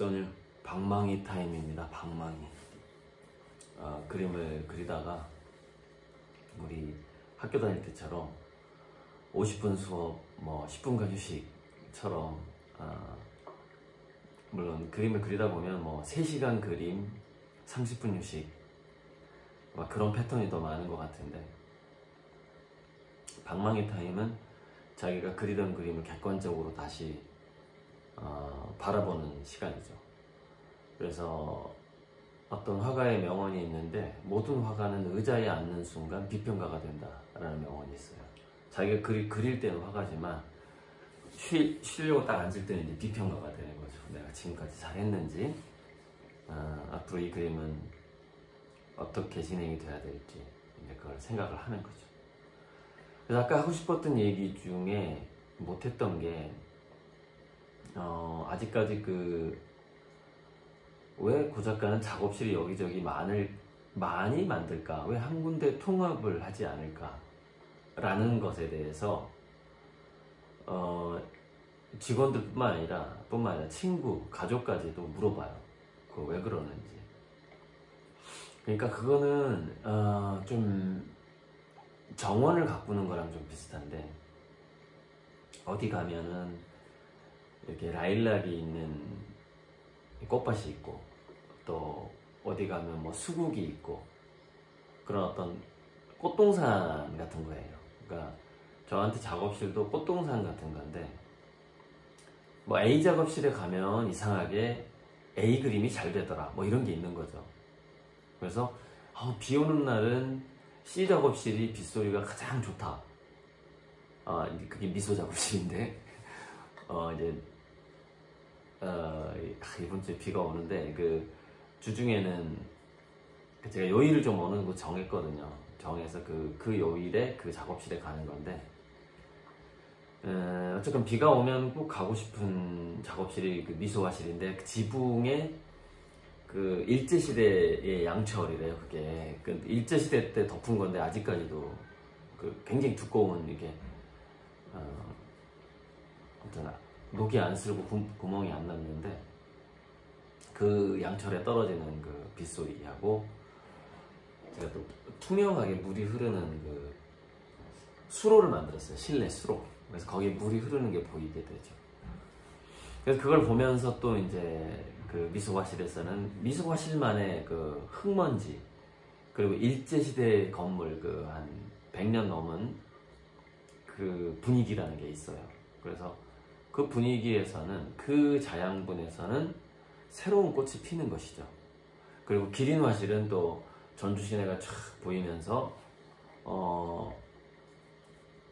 오늘 방망이 타임입니다. 방망이. 그림을 그리다가 우리 학교 다닐 때처럼 50분 수업, 10분간 휴식처럼 물론 그림을 그리다 보면 3시간 그림, 30분 휴식 그런 패턴이 더 많은 것 같은데, 방망이 타임은 자기가 그리던 그림을 객관적으로 다시 바라보는 시간이죠. 그래서 어떤 화가의 명언이 있는데, 모든 화가는 의자에 앉는 순간 비평가가 된다 라는 명언이 있어요. 자기가 그릴 때는 화가지만 쉬려고 딱 앉을 때는 이제 비평가가 되는 거죠. 내가 지금까지 잘했는지, 앞으로 이 그림은 어떻게 진행이 돼야 될지 이제 그걸 생각을 하는 거죠. 그래서 아까 하고 싶었던 얘기 중에 못했던 게, 아직까지 왜 고 작가는 작업실이 여기저기 많이 만들까? 왜 한 군데 통합을 하지 않을까? 라는 것에 대해서 직원들뿐만 아니라 친구, 가족까지도 물어봐요. 그거 왜 그러는지. 그러니까 그거는 좀 정원을 가꾸는 거랑 좀 비슷한데, 어디 가면은 이렇게 라일락이 있는 꽃밭이 있고, 또 어디 가면 수국이 있고, 그런 어떤 꽃동산 같은 거예요. 그러니까 저한테 작업실도 꽃동산 같은 건데, A 작업실에 가면 이상하게 A 그림이 잘 되더라, 이런 게 있는 거죠. 그래서 비 오는 날은 C 작업실이 빗소리가 가장 좋다. 그게 미소 작업실인데, 이번 주에 비가 오는데, 주중에는 제가 요일을 좀 정했거든요. 정해서 그 요일에 그 작업실에 가는 건데, 어쨌든 비가 오면 꼭 가고 싶은 작업실이 미소화실인데, 지붕에 일제시대의 양철이래요. 그게 일제시대 때 덮은 건데, 아직까지도 굉장히 두꺼운 이게 아무튼 녹이 안 슬고 구멍이 안 났는데, 그 양철에 떨어지는 빗소리하고, 제가 또 투명하게 물이 흐르는 수로를 만들었어요. 실내 수로. 그래서 거기에 물이 흐르는 게 보이게 되죠. 그래서 그걸 보면서 또 이제 미소화실에서는 미소화실만의 흙먼지, 그리고 일제시대 건물 한 100년 넘은 분위기라는 게 있어요. 그래서 그 분위기에서는, 그 자양분에서는 새로운 꽃이 피는 것이죠. 그리고 기린화실은 또 전주 시내가 쫙 보이면서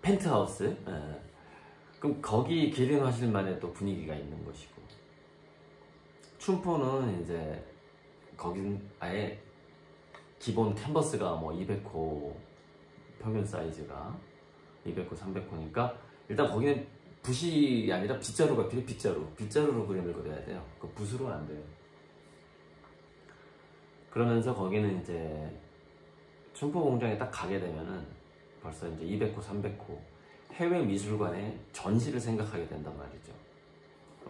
펜트하우스, 그럼 거기 기린화실만의 또 분위기가 있는 것이고, 춘포는 이제 거긴 아예 기본 캔버스가 200호 평균 사이즈가 200호, 300호니까 일단 거기는 붓이 아니라 빗자루가 필요해. 빗자루로 그림을 그려야 돼요. 붓으로 안 돼요. 그러면서 거기는 이제 춘포 공장에 딱 가게 되면은 벌써 이제 200호, 300호 해외 미술관의 전시를 생각하게 된단 말이죠.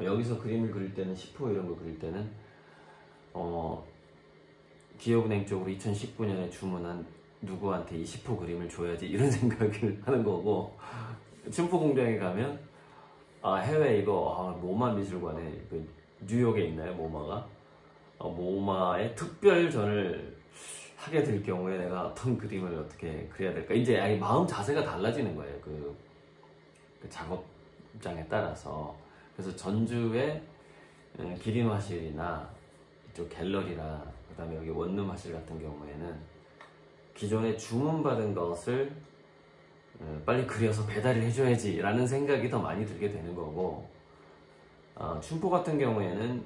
여기서 그림을 그릴 때는, 10호 이런 거 그릴 때는 기업은행 쪽으로 2019년에 주문한 누구한테 이 10호 그림을 줘야지, 이런 생각을 하는 거고, 춘포 공장에 가면 해외 이거 모마 미술관에 뉴욕에 있나요? 모마가 모마의 특별전을 하게 될 경우에 내가 어떤 그림을 어떻게 그려야 될까, 이제 아예 마음 자세가 달라지는 거예요. 그 작업장에 따라서. 그래서 전주의 기린화실이나 이쪽 갤러리나 그다음에 여기 원룸화실 같은 경우에는 기존에 주문받은 것을 빨리 그려서 배달을 해줘야지 라는 생각이 더 많이 들게 되는 거고, 춘포 같은 경우에는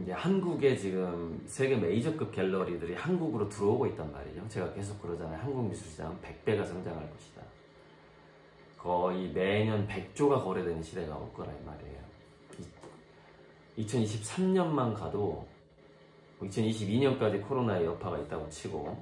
이제 한국에 지금 세계 메이저급 갤러리들이 한국으로 들어오고 있단 말이죠. 제가 계속 그러잖아요. 한국 미술시장은 100배가 성장할 것이다. 거의 매년 100조가 거래되는 시대가 올 거라 이 말이에요. 2023년만 가도, 2022년까지 코로나의 여파가 있다고 치고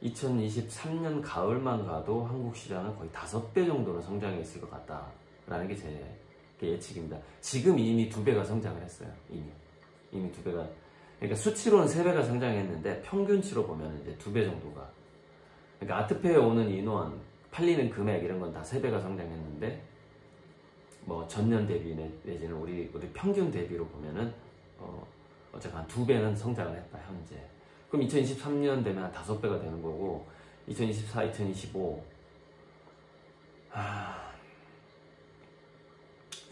2023년 가을만 가도 한국 시장은 거의 5배 정도는 성장해 있을 것 같다라는 게 제 게 예측입니다. 지금 이미 2배가 성장을 했어요. 이미 2배가. 그러니까 수치로는 3배가 성장했는데 평균치로 보면 이제 2배 정도가. 그러니까 아트페어에 오는 인원, 팔리는 금액 이런 건 다 3배가 성장했는데 뭐 전년 대비 내지는 우리 평균 대비로 보면은 어쨌든 한 2배는 성장을 했다 현재. 그럼 2023년 되면 한 5배가 되는 거고 2024, 2025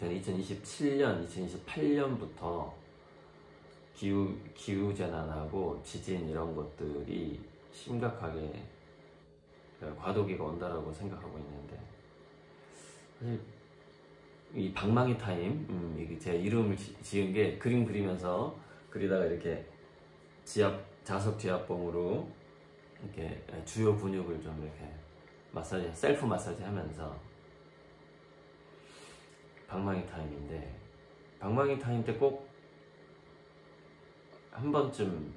2027년, 2028년부터 기후재난하고 지진 이런 것들이 심각하게 과도기가 온다라고 생각하고 있는데 사실 이 방망이 타임, 이게 제 이름을 지은 게 그림 그리면서 그리다가 이렇게 자석 지압봉으로 이렇게 주요 근육을 좀 이렇게 마사지, 셀프 마사지 하면서 방망이 타임인데 방망이 타임 때 꼭 한 번쯤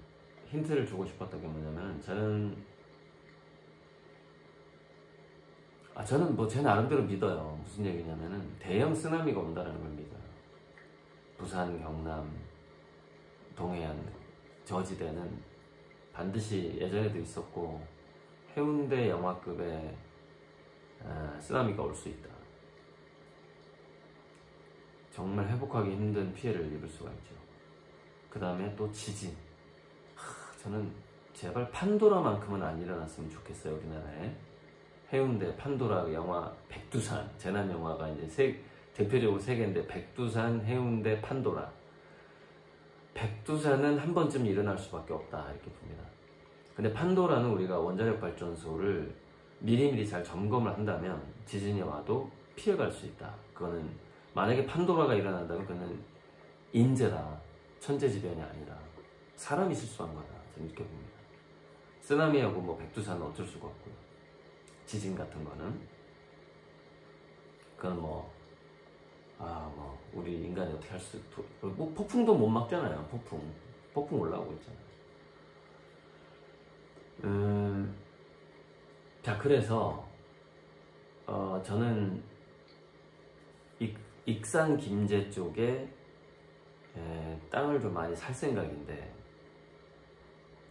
힌트를 주고 싶었던 게 뭐냐면 저는 뭐 제 나름대로 믿어요. 무슨 얘기냐면은 대형 쓰나미가 온다는 걸 믿어요. 부산, 경남, 동해안, 저지대는 반드시 예전에도 있었고 해운대 영하급의 쓰나미가 올 수 있다. 정말 회복하기 힘든 피해를 입을 수가 있죠. 그 다음에 또 지진. 저는 제발 판도라만큼은 안 일어났으면 좋겠어요. 우리나라에 해운대, 판도라, 영화, 백두산, 재난 영화가 이제 대표적으로 3개인데 백두산, 해운대, 판도라. 백두산은 한 번쯤 일어날 수밖에 없다 이렇게 봅니다. 근데 판도라는 우리가 원자력 발전소를 미리미리 잘 점검을 한다면 지진이 와도 피해갈 수 있다. 그거는 만약에 판도라가 일어난다면 그거는 인재다. 천재지변이 아니라 사람이 실수한 거다. 저는 이렇게 봅니다. 쓰나미하고 뭐 백두산은 어쩔 수가 없고요. 지진 같은 거는 그건 뭐 우리 인간이 어떻게 할 수, 뭐 폭풍도 못 막잖아요. 폭풍 올라오고 있잖아요. 자, 그래서 저는 익산 김제 쪽에 땅을 좀 많이 살 생각인데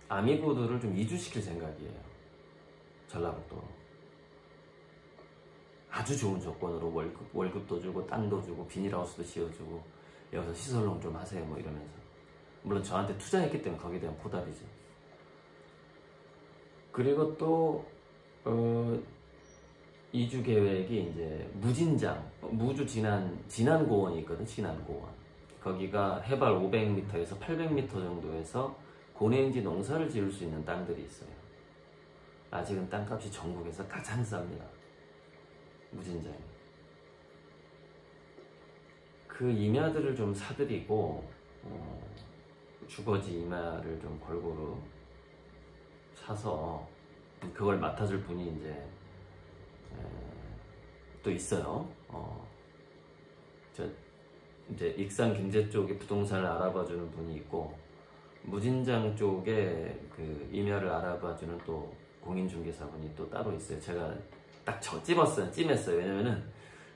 아미고들을 좀 이주시킬 생각이에요. 전라북도로. 아주 좋은 조건으로 월급도 주고 땅도 주고 비닐하우스도 씌워주고 여기서 시설농 좀 하세요 뭐 이러면서. 물론 저한테 투자했기 때문에 거기에 대한 보답이죠. 그리고 또 이주 계획이 이제 무진장, 무주 진안고원이 있거든. 진안고원. 거기가 해발 500m에서 800m 정도에서 고랭지 농사를 지을 수 있는 땅들이 있어요. 아직은 땅값이 전국에서 가장 쌉니다. 무진장이. 그 임야들을 좀 사들이고 주거지 임야를 좀 골고루 사서 그걸 맡아줄 분이 이제 또 있어요. 이제 익산 김제 쪽에 부동산을 알아봐주는 분이 있고 무진장 쪽에 그 임야를 알아봐주는 또 공인중개사분이 또 따로 있어요. 제가 딱 찜했어요. 왜냐면은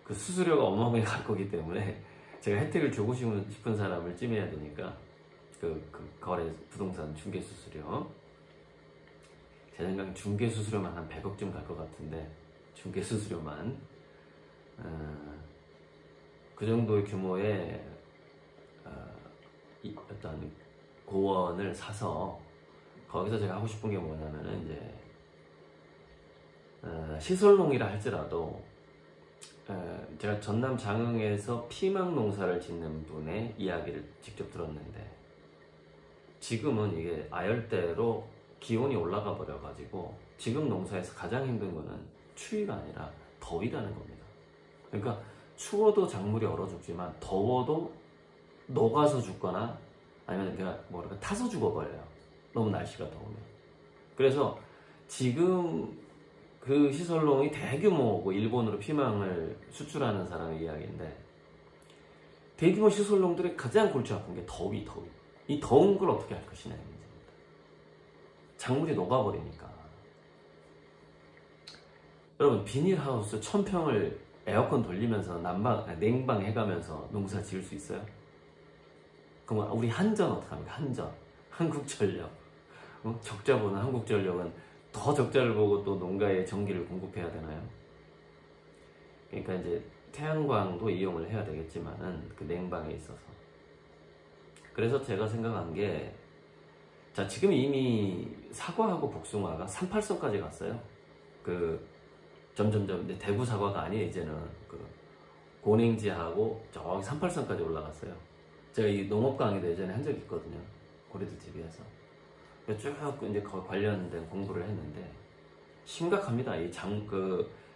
그 수수료가 어마어마하게 갈 거기 때문에 제가 혜택을 주고 싶은 사람을 찜해야 되니까 그 거래 부동산 중개 수수료. 제 생각엔 중개 수수료만 한 100억쯤 갈 것 같은데 중개 수수료만 그 정도의 규모의 어떤 고원을 사서 거기서 제가 하고 싶은 게 뭐냐면은 이제 시설농이라 할지라도 제가 전남 장흥에서 피망 농사를 짓는 분의 이야기를 직접 들었는데 지금은 이게 아열대로 기온이 올라가 버려 가지고 지금 농사에서 가장 힘든 거는 추위가 아니라 더위라는 겁니다. 그러니까 추워도 작물이 얼어 죽지만 더워도 녹아서 죽거나 아니면 그냥 뭐랄까 타서 죽어버려요. 너무 날씨가 더우면. 그래서 지금 그 시설농이 대규모고 일본으로 피망을 수출하는 사람의 이야기인데 대규모 시설농들의 가장 골치 아픈 게 더위. 이 더운 걸 어떻게 할 것이냐의 문제입니다. 작물이 녹아버리니까. 여러분 비닐하우스 1000평을 에어컨 돌리면서 냉방 해가면서 농사 지을 수 있어요? 그럼 우리 한전 어떡합니까? 한전, 한국전력, 적자 보는 한국전력은 더 적자를 보고 또 농가에 전기를 공급해야 되나요? 그러니까 이제 태양광도 이용을 해야 되겠지만은 그 냉방에 있어서. 그래서 제가 생각한 게, 자, 지금 이미 사과하고 복숭아가 38선까지 갔어요. 점점점, 근데 대구 사과가 아니에요, 이제는. 고냉지하고 저기 38선까지 올라갔어요. 제가 이 농업 강의도 예전에 한 적이 있거든요. 고래들 TV에서. 쭉 이제 관련된 공부를 했는데, 심각합니다.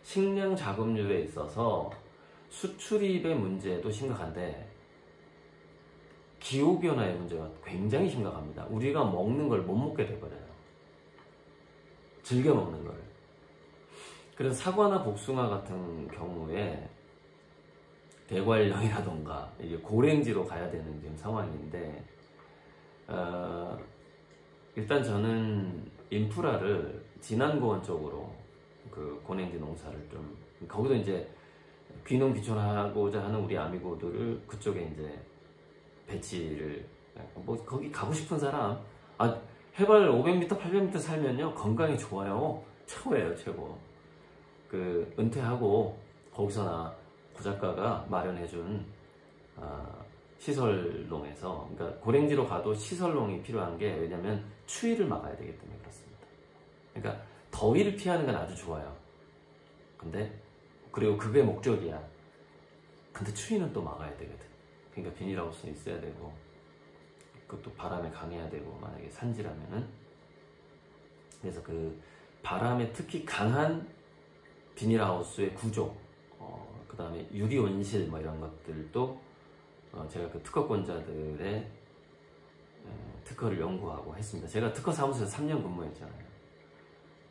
식량 자급률에 있어서 수출입의 문제도 심각한데, 기후변화의 문제가 굉장히 심각합니다. 우리가 먹는 걸 못 먹게 돼버려요. 즐겨 먹는 걸. 그래서 사과나 복숭아 같은 경우에 대관령이라던가 이제 고랭지로 가야 되는 지금 상황인데, 일단 저는 인프라를 진안고원 쪽으로 고랭지 농사를 좀, 거기도 이제 귀농 귀촌하고자 하는 우리 아미고들을 그쪽에 이제 배치를, 거기 가고 싶은 사람, 해발 500m, 800m 살면요 건강이 좋아요. 최고예요, 최고. 은퇴하고 거기서나 고작가가 마련해준 시설농에서, 그러니까 고랭지로 가도 시설농이 필요한 게, 왜냐면 추위를 막아야 되기 때문에 그렇습니다. 그러니까 더위를 피하는 건 아주 좋아요. 그리고 그게 목적이야. 근데 추위는 또 막아야 되거든. 그러니까 비닐하우스는 있어야 되고, 그것도 바람에 강해야 되고, 만약에 산지라면은. 그래서 바람에 특히 강한 비닐하우스의 구조, 그 다음에 유리온실 이런 것들도 제가 특허권자들의 특허를 연구하고 했습니다. 제가 특허 사무소에서 3년 근무했잖아요.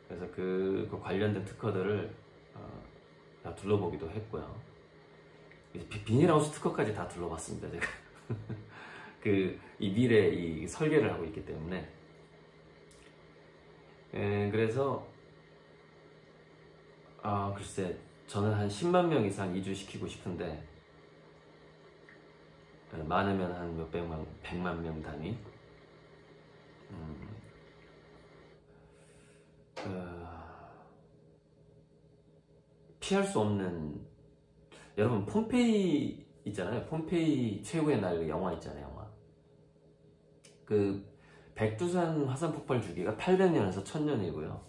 그래서 그 관련된 특허들을 다 둘러보기도 했고요. 비닐하우스 특허까지 다 둘러봤습니다, 제가. 이 미래 이 설계를 하고 있기 때문에. 그래서 글쎄, 저는 한 10만 명 이상 이주시키고 싶은데, 많으면 한 100만 명 단위. 피할 수 없는, 여러분 폼페이 있잖아요. 폼페이 최후의 날 영화 있잖아요. 영화. 백두산 화산 폭발 주기가 800년에서 1000년이고요.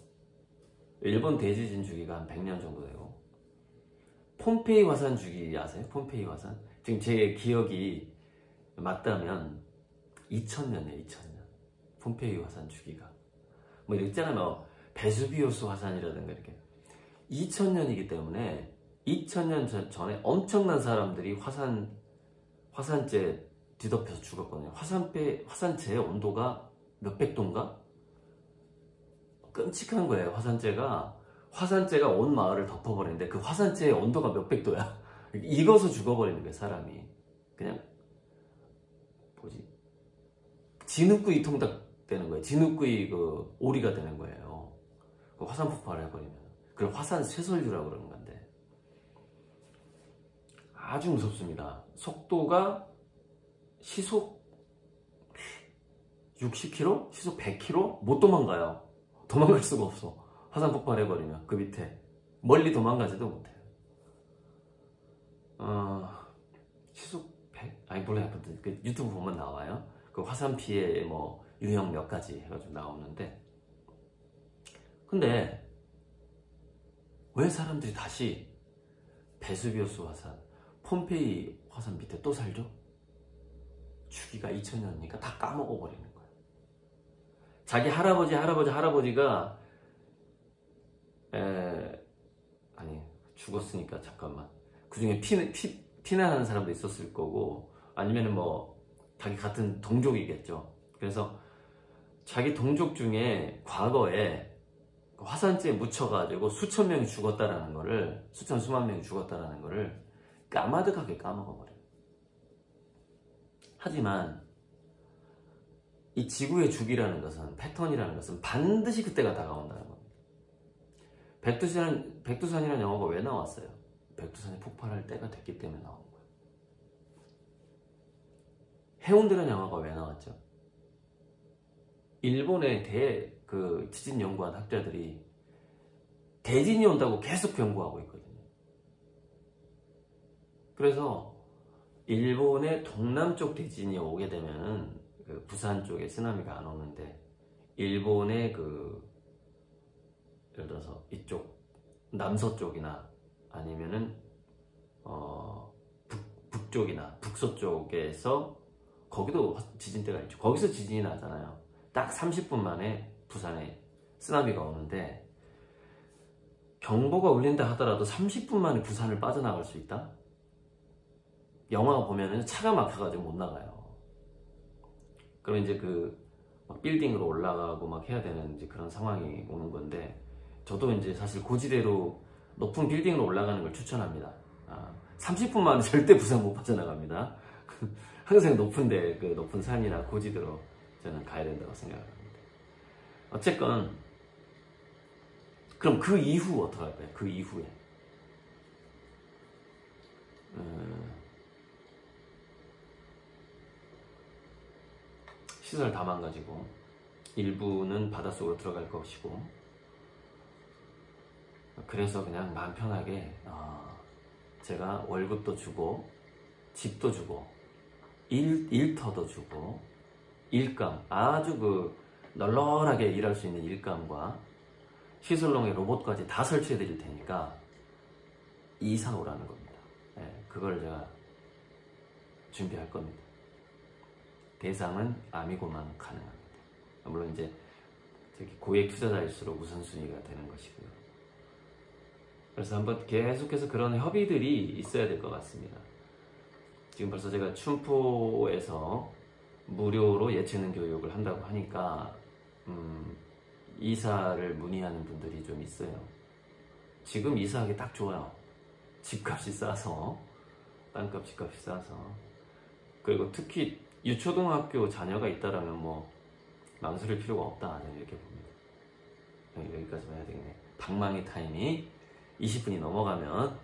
일본 대지진 주기가 한 100년 정도 되고, 폼페이 화산 주기 아세요? 폼페이 화산? 지금 제 기억이 맞다면 2000년이에요. 2000년. 폼페이 화산 주기가. 있잖아요. 베수비우스 화산이라든가 이렇게. 2000년이기 때문에 2000년 전에 엄청난 사람들이 화산재 뒤덮여서 죽었거든요. 화산재의 온도가 몇백 도인가? 끔찍한 거예요. 화산재가 온 마을을 덮어버리는데 그 화산재의 온도가 몇백 도야. 익어서 죽어버리는 거예요, 사람이. 그냥 진흙구이 통닭 되는 거예요. 진흙구이 오리가 되는 거예요. 화산 폭발을 해버리면. 그걸 화산 쇠설유라고 그러는 건데, 아주 무섭습니다. 속도가 시속 60km? 시속 100km? 못 도망가요. 도망갈 수가 없어. 화산 폭발해버리면 그 밑에 멀리 도망가지도 못해요. 시속 100? 아니 몰라요. 유튜브 보면 나와요. 화산 피해 유형 몇 가지 해가지고 나오는데, 근데 왜 사람들이 다시 베수비우스 화산, 폼페이 화산 밑에 또 살죠? 주기가 2000년이니까 다 까먹어버리는 거예요. 자기 할아버지가 아니 죽었으니까 잠깐만, 그 중에 피난하는 사람도 있었을 거고, 아니면은 자기 같은 동족이겠죠. 그래서 자기 동족 중에 과거에 화산재에 묻혀가지고 수천 명이 죽었다라는 거를, 수만 명이 죽었다라는 거를 까마득하게 까먹어버려요. 하지만 이 지구의 주기라는 것은, 패턴이라는 것은 반드시 그때가 다가온다는 겁니다. 백두산이라는 영화가 왜 나왔어요? 백두산이 폭발할 때가 됐기 때문에 나온 거예요. 해운대라는 영화가 왜 나왔죠? 일본의 지진 연구한 학자들이 대진이 온다고 계속 경고하고 있거든요. 그래서 일본의 동남쪽 대진이 오게 되면 그 부산 쪽에 쓰나미가 안 오는데, 일본의 예를 들어서 이쪽 남서쪽이나 아니면은 북쪽이나 북서쪽에서 거기도 지진대가 있죠. 거기서 지진이 나잖아요. 딱 30분 만에 부산에 쓰나미가 오는데, 경보가 울린다 하더라도 30분 만에 부산을 빠져나갈 수 있다? 영화 보면은 차가 막혀가지고 못 나가요. 그럼 이제 막 빌딩으로 올라가고 막 해야 되는 이제 그런 상황이 오는 건데, 저도 이제 사실 고지대로 높은 빌딩으로 올라가는 걸 추천합니다. 30분 만에 절대 부산 못 빠져나갑니다. 항상 높은데, 높은 산이나 고지대로 저는 가야 된다고 생각합니다. 어쨌건, 그럼 그 이후 어떻게 할까요? 그 이후에. 시설 다 망가지고, 일부는 바닷속으로 들어갈 것이고, 그래서 그냥 마음 편하게, 제가 월급도 주고, 집도 주고, 일터도 주고, 일감, 아주 널널하게 일할 수 있는 일감과 시설롱에 로봇까지 다 설치해 드릴 테니까 이사 오라는 겁니다. 네, 그걸 제가 준비할 겁니다. 대상은 아미고만 가능합니다. 물론 이제 고액 투자자일수록 우선순위가 되는 것이고요. 그래서 한번 계속해서 그런 협의들이 있어야 될 것 같습니다. 지금 벌써 제가 춘포에서 무료로 예체능 교육을 한다고 하니까 이사를 문의하는 분들이 좀 있어요. 지금 이사하기 딱 좋아요. 집값이 싸서, 땅값 집값이 싸서. 그리고 특히 유초등학교 자녀가 있다라면 뭐 망설일 필요가 없다, 저는 이렇게 봅니다. 여기까지만 해야 되겠네. 방망이 타임이 20분이 넘어가면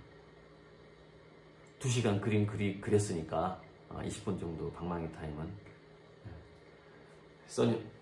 2시간 그렸으니까 20분 정도 방망이 타임은 써니